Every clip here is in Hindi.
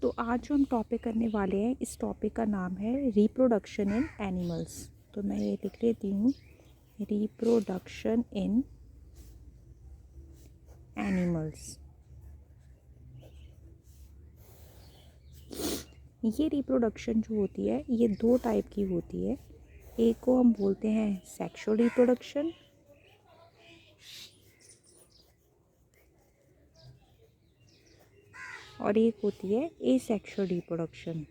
तो आज जो हम टॉपिक करने वाले हैं, इस टॉपिक का नाम है रिप्रोडक्शन इन एनिमल्स। तो मैं ये लिख लेती हूँ, रिप्रोडक्शन इन एनिमल्स। ये रिप्रोडक्शन जो होती है ये दो टाइप की होती है। एक को हम बोलते हैं सेक्सुअल रिप्रोडक्शन, और एक होती है एसेक्सुअल रिप्रोडक्शन।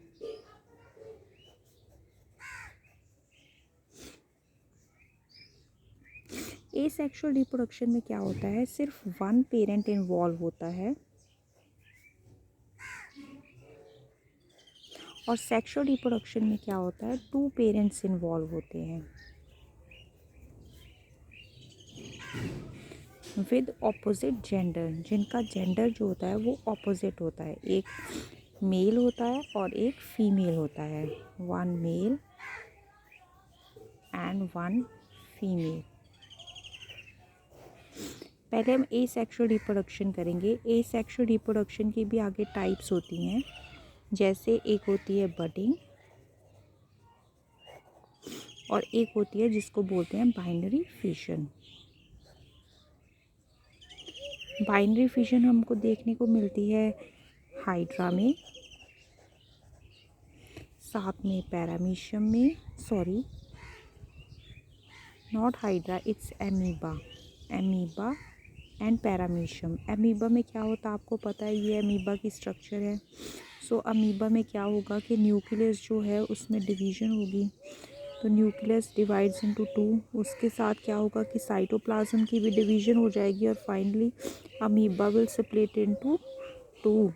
एसेक्सुअल रिप्रोडक्शन में क्या होता है, सिर्फ वन पेरेंट इन्वॉल्व होता है, और सेक्सुअल रिप्रोडक्शन में क्या होता है, टू पेरेंट्स इन्वॉल्व होते हैं विद ऑपोजिट जेंडर, जिनका जेंडर जो होता है वो ऑपोजिट होता है। एक मेल होता है और एक फीमेल होता है, one male and one female. पहले हम एसेक्सुअल रिप्रोडक्शन करेंगे। एसेक्सुअल रिप्रोडक्शन की भी आगे टाइप्स होती हैं, जैसे एक होती है बडिंग और एक होती है जिसको बोलते हैं बाइनरी फिशन। बाइनरी फिशन हमको देखने को मिलती है हाइड्रा में, साथ में पैरामीशियम में, sorry not hydra, it's amoeba. Amoeba and paramecium. Amoeba में क्या होता है आपको पता है, ये एमीबा की स्ट्रक्चर है। सो अमीबा में क्या होगा कि न्यूक्लियस जो है उसमें डिवीजन होगी, तो न्यूक्लियस डिवाइड्स इनटू टू। उसके साथ क्या होगा कि साइटोप्लाज्म की भी डिवीजन हो जाएगी, और finally amoeba will split into two,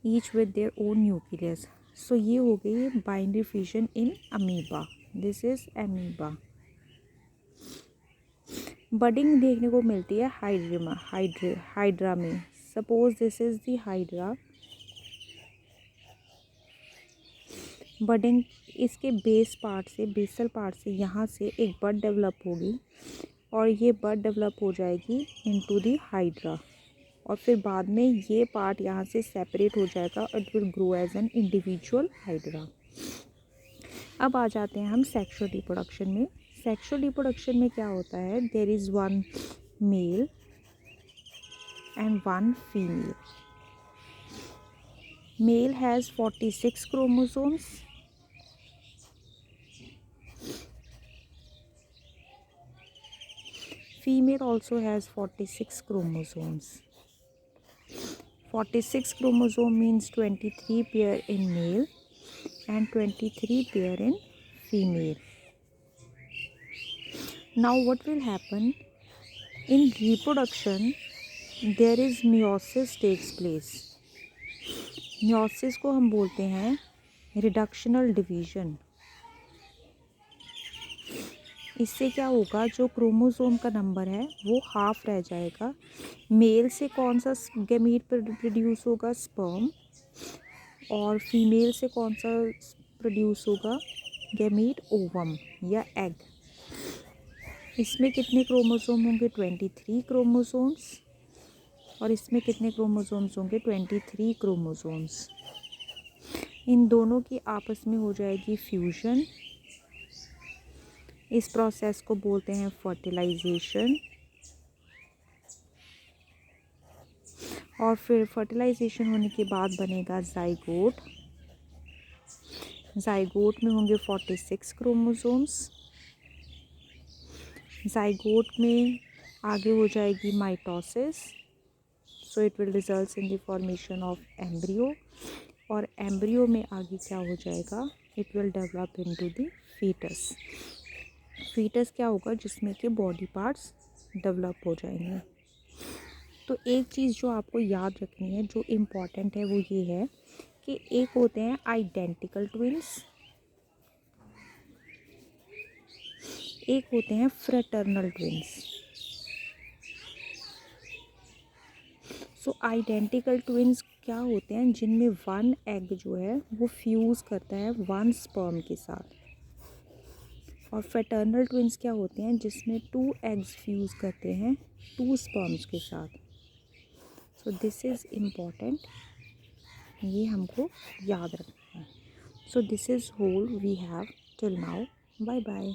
each with their own nucleus. So ये हो गई binary fission in amoeba, this is amoeba. Budding देखने को मिलती है हाइड्रा में। Suppose this is the hydra. Budding इसके बेसल पार्ट से यहाँ से एक बड डेवलप होगी, और ये बड डेवलप हो जाएगी इनटू द हाइड्रा, और फिर बाद में ये पार्ट यहाँ से सेपरेट हो जाएगा, it will grow as an individual hydra. अब आ जाते हैं हम सेक्सुअल रिप्रोडक्शन में। सेक्सुअल रिप्रोडक्शन में क्या होता है, there is one male and one female. Male has 46 chromosomes, female also has 46 chromosomes. 46 chromosome means 23 pair in male and 23 pair in female. Now what will happen in reproduction, there is meiosis takes place. meiosis को हम बोलते हैं रिडक्शनल डिवीजन। इससे क्या होगा, जो क्रोमोसोम का नंबर है वो हाफ रह जाएगा। मेल से कौन सा गैमीट प्रोड्यूस होगा, स्पर्म, और फीमेल से कौन सा प्रोड्यूस होगा, गैमीट, ओवम या एग। इसमें कितने क्रोमोसोम होंगे, 23 क्रोमोसोम्स, और इसमें कितने क्रोमोसोम्स होंगे, 23 क्रोमोसोम्स। इन दोनों की आपस में हो जाएगी फ्यूजन। इस प्रोसेस को बोलते हैं फर्टिलाइजेशन, और फिर फर्टिलाइजेशन होने के बाद बनेगा जाइगोट। जाइगोट में होंगे 46 क्रोमोसोम्स। जाइगोट में आगे हो जाएगी mitosis, so it will result in the formation of embryo, और एम्ब्रियो में आगे क्या हो जाएगा, it will develop into the foetus. Foetus क्या होगा, जिसमें के बॉडी पार्ट्स डेवलप हो जाएंगे। तो एक चीज़ जो आपको याद रखनी है, जो इम्पॉर्टेंट है, वो ये है कि एक होते हैं आइडेंटिकल ट्विंस, एक होते हैं फ्रेटर्नल ट्विंस। सो आइडेंटिकल ट्विंस क्या होते हैं, जिनमें वन एग जो है वो फ्यूज़ करता है वन स्पर्म के साथ, और फ्रेटर्नल ट्विंस क्या होते हैं, जिसमें टू एग्स फ्यूज़ करते हैं टू स्पर्म्स के साथ। So this is important. ये हमको याद रखना है. So this is whole we have till now. Bye bye.